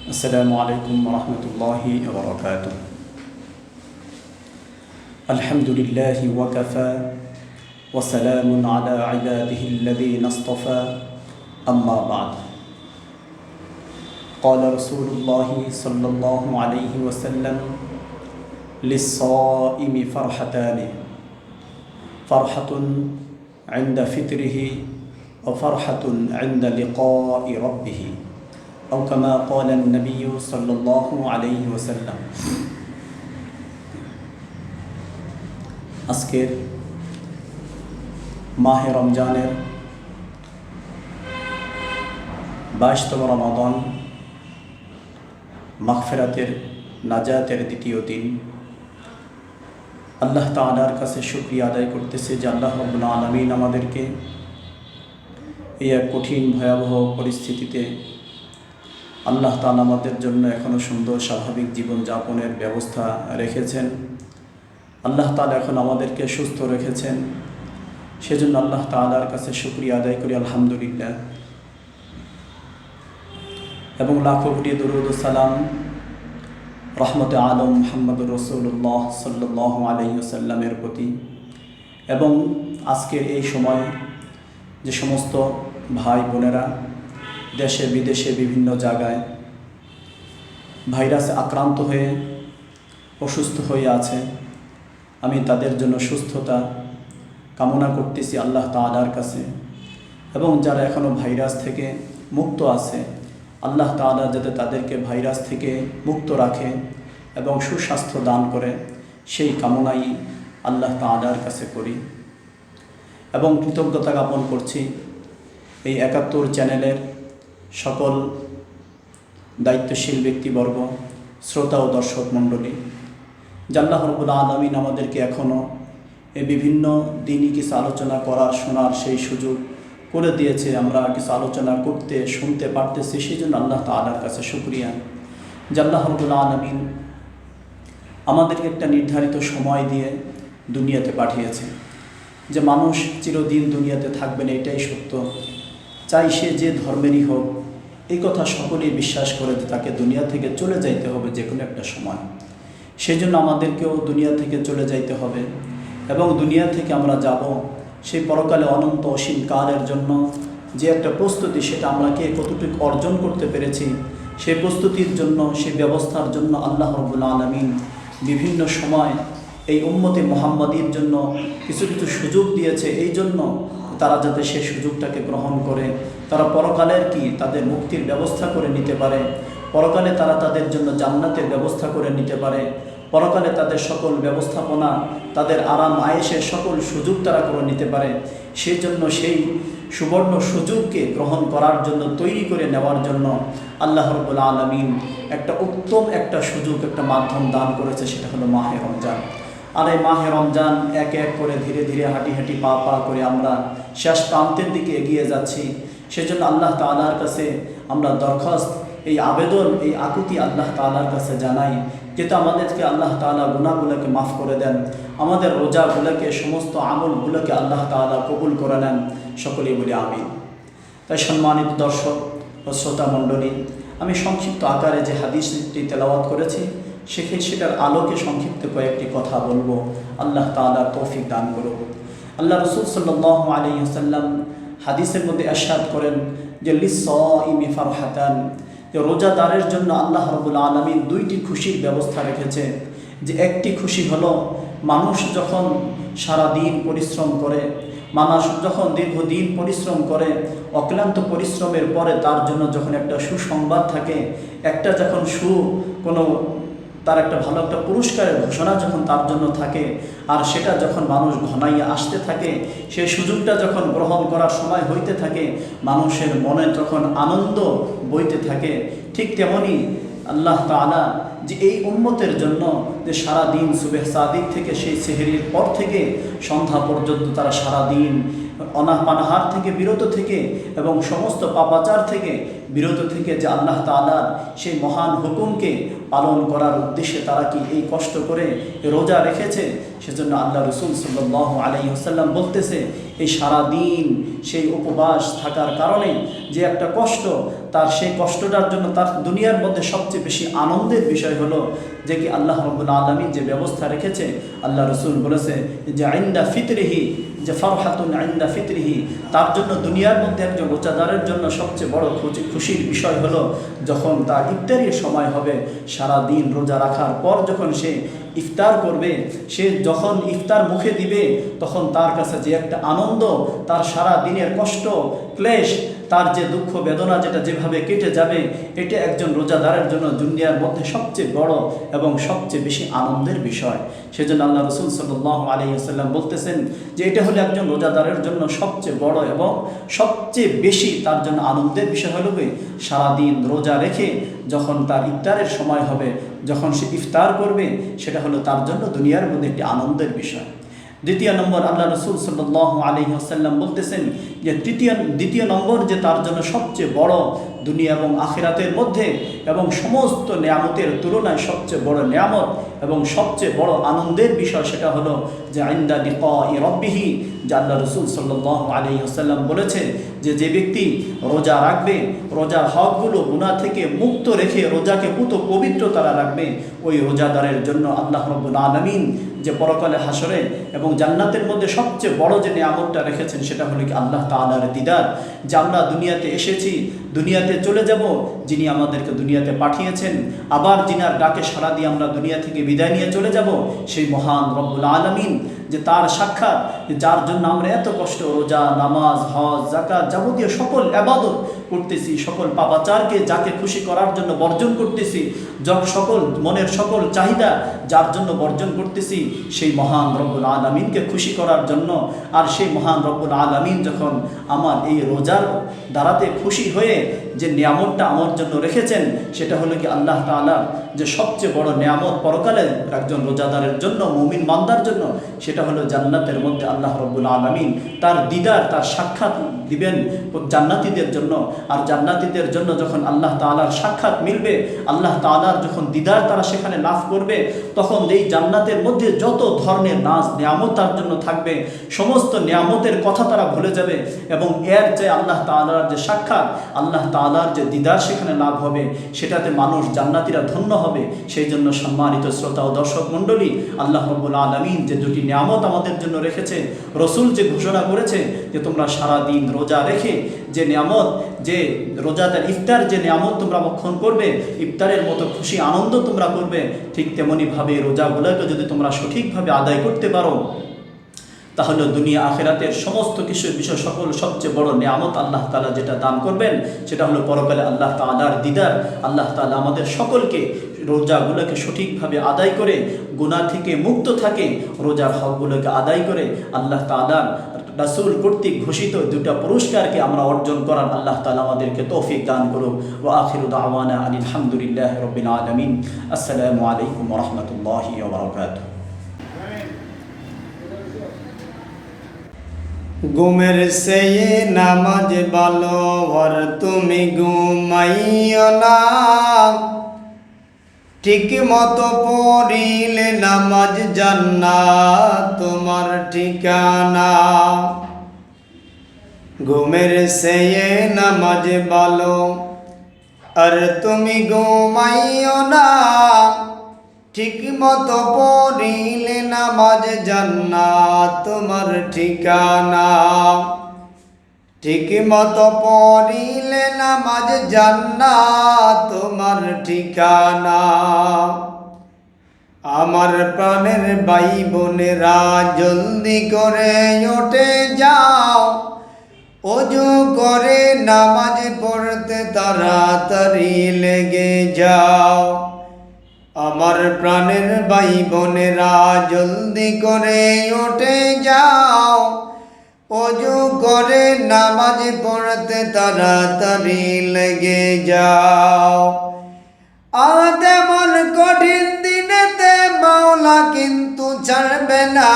السلام عليكم ورحمة الله وبركاته. الحمد لله وكفى وسلام على عباده الذين اصطفى أما بعد. قال رسول الله صلى الله عليه وسلم: للصائم فرحتان، فرحة عند فطره وفرحة عند لقاء ربه، أو كما قال النبي صلى الله عليه وسلم. আজকের মাহে রমজানের 22তম রমাদান, মাগফিরাতের নাজাতের দ্বিতীয় দিন। আল্লাহ তাআলার কাছে শুকরিয়া আদায় করতেছে যে আল্লাহ রাব্বুল আলামিন আমাদেরকে এই এক কঠিন ভয়াবহ পরিস্থিতিতে আল্লাহ তাআলা আমাদের জন্য এখনও সুন্দর স্বাভাবিক জীবনযাপনের ব্যবস্থা রেখেছেন। আল্লাহ তাআলা এখন আমাদেরকে সুস্থ রেখেছেন, সেজন্য আল্লাহ তাআলার কাছে শুকরিয়া আদায় করি আলহামদুলিল্লাহ। এবং লাখো কোটি দরুদ ও সালাম রহমতে আলম মুহাম্মদুর রাসূলুল্লাহ সাল্লাল্লাহু আলাইহি ওয়াসাল্লামের প্রতি। এবং আজকের এই সময় যে সমস্ত ভাই বোনেরা দেশে বিদেশে বিভিন্ন জায়গায় ভাইরাসে আক্রান্ত হয়ে অসুস্থ হয়ে আছে, আমি তাদের জন্য সুস্থতা কামনা করতেছি আল্লাহ তাআলার কাছে। এবং যারা এখনও ভাইরাস থেকে মুক্ত আছে, আল্লাহ তাআলা যাতে তাদেরকে ভাইরাস থেকে মুক্ত রাখে এবং সুস্বাস্থ্য দান করে, সেই কামনাই আল্লাহ তাআলার কাছে করি। এবং কৃতজ্ঞতা জ্ঞাপন করছি এই ৭১ চ্যানেলের সকল দায়িত্বশীল ব্যক্তিবর্গ, শ্রোতা ও দর্শক মণ্ডলী, যে আল্লাহ রাব্বুল আলামিন আমাদেরকে এখনও এই বিভিন্ন দিনই কিছু আলোচনা করার শোনার সেই সুযোগ করে দিয়েছে। আমরা কিছু আলোচনা করতে শুনতে পারতেছি, সেই জন্য আল্লাহ তাআলার কাছে শুকরিয়া যে আল্লাহ রাব্বুল আলামিন আমাদেরকে একটা নির্ধারিত সময় দিয়ে দুনিয়াতে পাঠিয়েছে। যে মানুষ চিরদিন দুনিয়াতে থাকবেন এটাই সত্য, চাই সে যে ধর্মেরই হোক, এই কথা সকলেই বিশ্বাস করে যে তাকে দুনিয়া থেকে চলে যাইতে হবে যে কোনো একটা সময়। সেই জন্য আমাদেরকেও দুনিয়া থেকে চলে যাইতে হবে এবং দুনিয়া থেকে আমরা যাব সেই পরকালে অনন্ত অসীম কালের জন্য যে একটা প্রস্তুতি, সেটা আমরা কে কতটুকু অর্জন করতে পেরেছি, সেই প্রস্তুতির জন্য, সেই ব্যবস্থার জন্য আল্লাহ রাব্বুল আলামিন বিভিন্ন সময় এই উম্মতে মুহাম্মাদির জন্য কিছু কিছু সুযোগ দিয়েছে, এই জন্য তারা যাতে সেই সুযোগটাকে গ্রহণ করে তারা পরকালের তাদের মুক্তির ব্যবস্থা করে নিতে পারে, পরকালে তারা তাদের জন্য জান্নাতের ব্যবস্থা করে নিতে পারে, পরকালে তাদের সকল ব্যবস্থাপনা, তাদের আরাম আয়েশের সকল সুযোগ তারা করে নিতে পারে। সেই জন্য সেই সুবর্ণ সুযোগকে গ্রহণ করার জন্য, তৈরি করে নেওয়ার জন্য আল্লাহ রাব্বুল আলামিন একটা উত্তম একটা সুযোগ, একটা মাধ্যম দান করেছে, সেটা হলো মাহে রমজান। আর এই মাহে রমজান এক এক করে ধীরে ধীরে হাঁটি হাঁটি পা পা করে আমরা শেষ প্রান্তের দিকে এগিয়ে যাচ্ছি। সেজন্য আল্লাহ তাআলার কাছে আমরা দরখাস্ত, এই আবেদন, এই আকুতি আল্লাহ তাআলার কাছে জানাই, যেটা আমাদেরকে আল্লাহ তাআলা গুনাহগুলোকে মাফ করে দেন, আমাদের রোজাগুলোকে, সমস্ত আমলগুলোকে আল্লাহ তাআলা কবুল করে নেন। সকলেই বলি আমিন। তাই সম্মানিত দর্শক ও শ্রোতা মণ্ডলী, আমি সংক্ষিপ্ত আকারে যে হাদিসটি তেলাওয়াত করেছি সেটার আলোকে সংক্ষিপ্ত কয়েকটি কথা বলবো। আল্লাহ তাআলা তৌফিক দান করুন। আল্লাহ রাসূল সাল্লাল্লাহু আলাইহি ওয়াসাল্লাম হাদিসের মধ্যে ইরশাদ করেন যে লিস-সাইমি ফারহাতান, যে রোজাদারের জন্য আল্লাহ রাব্বুল আলামিন দুইটি খুশির ব্যবস্থা রেখেছে। যে একটি খুশি হলো মানুষ যখন সারা দিন পরিশ্রম করে, মানুষ যখন দীর্ঘদিন পরিশ্রম করে, অক্লান্ত পরিশ্রমের পরে তার জন্য যখন একটা সুসংবাদ থাকে, একটা যখন কোনো তার একটা ভালো একটা পুরস্কারের ঘোষণা যখন তার জন্য থাকে, আর সেটা যখন মানুষ ঘনাইয়া আসতে থাকে, সেই সুযোগটা যখন গ্রহণ করার সময় হইতে থাকে, মানুষের মনে যখন আনন্দ বইতে থাকে, ঠিক তেমনি আল্লাহ তাআলা যে এই উম্মতের জন্য যে সারাদিন সুবহ সাদিক থেকে সেই সেহরির পর থেকে সন্ধ্যা পর্যন্ত তারা সারাদিন অনাহার থেকে বিরত থেকে এবং সমস্ত পাপাচার থেকে বিরত থেকে যে আল্লাহ তাআলার সেই মহান হুকুমকে পালন করার উদ্দেশ্যে তারা এই কষ্ট করে রোজা রেখেছে। সেজন্য আল্লাহ রাসূল সাল্লাল্লাহু আলাইহি ওয়াসাল্লাম বলতেছে, এই সারাদিন সেই উপবাস থাকার কারণে যে একটা কষ্ট তার সেই কষ্টটার জন্য তার দুনিয়ার মধ্যে সবচেয়ে বেশি আনন্দের বিষয় হলো যে কি আল্লাহ রাব্বুল আলামিন যে ব্যবস্থা রেখেছে, আল্লাহ রসুল বলেছে যে ইনদা ফিতরিহি, যে ফারহাতুন ইনদা ফিতরিহি, তার জন্য দুনিয়ার মধ্যে একজন রোজাদারের জন্য সবচেয়ে বড় খুশির বিষয় হলো যখন তার ইফতারির সময় হবে, সারা দিন রোজা রাখার পর যখন সে ইফতার করবে, সে যখন ইফতার মুখে দিবে তখন তার কাছে যে একটা আনন্দ, তার সারা দিনের কষ্ট ক্লেশ, তার যে দুঃখ বেদনা যেটা যেভাবে কেটে যাবে, এটা একজন রোজাদারের জন্য দুনিয়ার মধ্যে সবচেয়ে বড় এবং সবচেয়ে বেশি আনন্দের বিষয়। সেজন্য আল্লাহ রসুল সাল্লাল্লাহু আলাইহি ওয়াসাল্লাম বলতেছেন যে এটা হলো একজন রোজাদারের জন্য সবচেয়ে বড় এবং সবচেয়ে বেশি তার জন্য আনন্দের বিষয় হলো সারাদিন রোজা রেখে যখন তার ইফতারের সময় হবে, যখন সে ইফতার করবে, সেটা হলো তার জন্য দুনিয়ার মধ্যে একটি আনন্দের বিষয়। দ্বিতীয় নম্বর, আল্লাহ রসুল সাল্লাল্লাহু আলাইহি ওয়াসাল্লাম বলতেছেন যে দ্বিতীয় নম্বর যে তার জন্য সবচেয়ে বড় দুনিয়া এবং আখিরাতের মধ্যে এবং সমস্ত নেয়ামতের তুলনায় সবচেয়ে বড় নেয়ামত এবং সবচেয়ে বড় আনন্দের বিষয়, সেটা হলো যে ইনদা লিকাই রাব্বিহি, যে আল্লাহ রসুল সাল্লাল্লাহু আলাইহি ওয়াসাল্লাম বলেছে যে ব্যক্তি রোজা রাখবে, রোজার হকগুলো গুনাহ থেকে মুক্ত রেখে রোজাকে পবিত্র তারা রাখবে, ওই রোজাদারের জন্য আল্লাহ রাব্বুল আলামিন যে পরকালে হাসরে এবং জান্নাতের মধ্যে সবচেয়ে বড় যে নিয়ামতটা রেখেছেন সেটা হলো কি আল্লাহ তাআলার দিদার। যে আমরা দুনিয়াতে এসেছি, দুনিয়াতে চলে যাব, যিনি আমাদেরকে দুনিয়াতে পাঠিয়েছেন, আবার যিনার ডাকে সাড়া দিয়ে আমরা দুনিয়া থেকে বিদায় নিয়ে চলে যাব, সেই মহান রব্বুল আলামিন, যে তার সাক্ষাৎ, যার জন্য আমরা এত কষ্ট রোজা, নামাজ, হজ, যাকাত, যাবতীয় সকল ইবাদত করতেছি, সকল পাপাচারকে যাকে খুশি করার জন্য বর্জন করতেছি, সকল মনের সকল চাহিদা যার জন্য বর্জন করতেছি, সেই মহান রব্বুল আলামিনকে খুশি করার জন্য। আর সেই মহান রব্বুল আলামিন যখন আমার এই রোজার দ্বারাতে খুশি হয়ে যে নিয়ামতটা আমার জন্য রেখেছেন, সেটা হলো কি আল্লাহ তাআলা যে সবচেয়ে বড় নিয়ামত পরকালে একজন রোজাদারের জন্য, মুমিন বান্দার জন্য, সেটা হলো জান্নাতের মধ্যে আল্লাহ রাব্বুল আলামিন তার দিদার, তার সাক্ষাৎ দিবেন জান্নাতীদের জন্য। আর জান্নাতীদের জন্য যখন আল্লাহ তাআলার সাক্ষাৎ মিলবে, আল্লাহ তাআলার যখন দিদার তারা সেখানে লাভ করবে, তখন এই জান্নাতের মধ্যে যত ধরনের নাজ নিয়ামত তার জন্য থাকবে, সমস্ত নিয়ামতের কথা তারা ভুলে যাবে এবং এর যে আল্লাহ তাআলার যে সাক্ষাৎ, আল্লাহ তাআলার যে দিদার সেখানে লাভ হবে, সেটাতে মানুষ জান্নাতীরা ধন্য হবে। সেই জন্য সম্মানিত শ্রোতা ও দর্শক মণ্ডলী, আল্লাহ রাব্বুল আলামিন যে দুটি নিয়ামত আমাদের জন্য রেখেছে, রসুল যে ঘোষণা করেছে যে তোমরা সারা দিন রোজা রেখে যে নিয়ামত, যে রোজাদার ইফতার যে নিয়ামত তোমরা ভক্ষণ করবে, ইফতারের মতো খুশি আনন্দ তোমরা করবে, ঠিক তেমনিভাবে রোজাগুলোকে যদি তোমরা সঠিকভাবে আদায় করতে পারো, তাহলে দুনিয়া আখিরাতের সমস্ত কিছুর বিষয় সকল সবচেয়ে বড় নিয়ামত আল্লাহ তাআলা যেটা দান করবেন, সেটা হলো পরকালে আল্লাহ তাআলার দিদার। আল্লাহ তাআলা আমাদের সকলকে রোজাগুলোকে সঠিকভাবে আদায় করে, গুনাহ থেকে মুক্ত থাকে, রোজার হকগুলোকে আদায় করে আল্লাহ তাআলার রাসূল কর্তৃক ঘোষিত দুটা পুরস্কারকে আমরা অর্জন করার আল্লাহ তাআলা আমাদেরকে তৌফিক দান করুন। ওয়া আখিরু দাওয়ানা আনিল হামদুলিল্লাহি রাব্বিল আলামিন। আসসালামু আলাইকুম ওয়া রাহমাতুল্লাহি ওয়া বারাকাতুহু। ঘুমের চেয়ে নামাজ ভালো, আর তুমি ঘুমাইও না, ঠিক মতো পড়িলে নামাজ জান্নাত তোমার ঠিকানা। ঘুমের চেয়ে নামাজ ভালো, আর তুমি ঘুমাইও না, ঠিক মতো পড়িলে নামাজ জান্নাত তোমার ঠিকানা। ঠিক মতো পড়িলে নামাজ জান্নাত তোমার ঠিকানা। আমার প্রাণের ভাই বোনেরা, জলদি করে উঠে যাও, ওযু করে নামাজ পড়তে তাড়াতাড়ি লেগে যাও। আমার প্রাণের ভাই বোনেরা, জলদি করে উঠে যাও, ওযু করে নামাজ পড়তে তাড়াতাড়ি লেগে যাও। তেমন কঠিন দিনেতে মাওলা কিন্তু ছাড়বে না,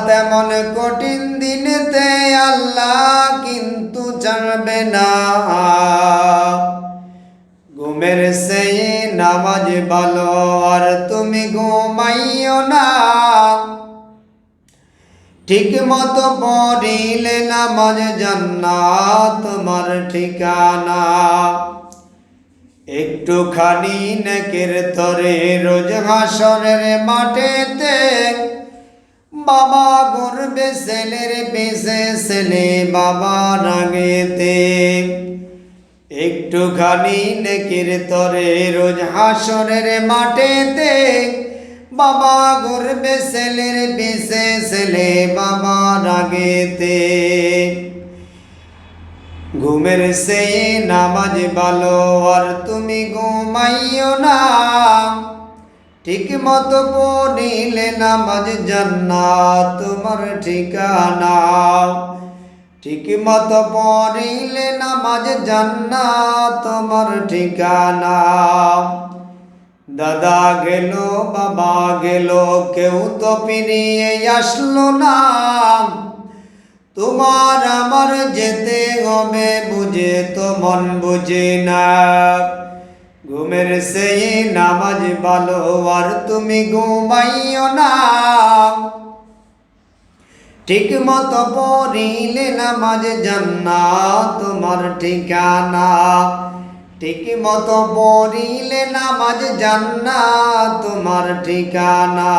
তেমন কঠিন দিনেতে আল্লাহ কিন্তু ছাড়বে না। ঘুমের চেয়ে নামাজ ভালো, আর তুমি ঘুমাইও না, ঠিক মতো পড়িলে নামাজ জান্নাত তোমার ঠিকানা। একটুখানি নেকের তরে রোজ হাসরের মাঠেতে বাবা গর্বে ছেলের পিছে ছেলে বাবা রাগেতে। একটুখানি নেকের তরে রোজ হাসরের মাঠেতে বাবা গর্বে ছেলের পিছে ছেলে বাবা রাগেতে। ঘুমের সেই নামাজ ভালো আর তুমি ঘুমাইও না। ঠিক মতো পড়িলে নামাজ জান্নাত তোমার ঠিকানা। ঠিক মতো পড়িলে নামাজ জান্নাত তোমার ঠিকানা। দাদা গেল বাবা গেল কেউ তো ফিরিয়ে আসলো না। তোমার আমার যেতে হবে বুঝে তো মন বুঝে না। ঘুমের সেই নামাজ ভালো আর তুমি ঘুমাইও না। ঠিক মতো পড়িলে নামাজ জান্নাত তোমার ঠিকানা। ঠিক মতো পড়িলে নামাজ জান্নাত তোমার ঠিকানা।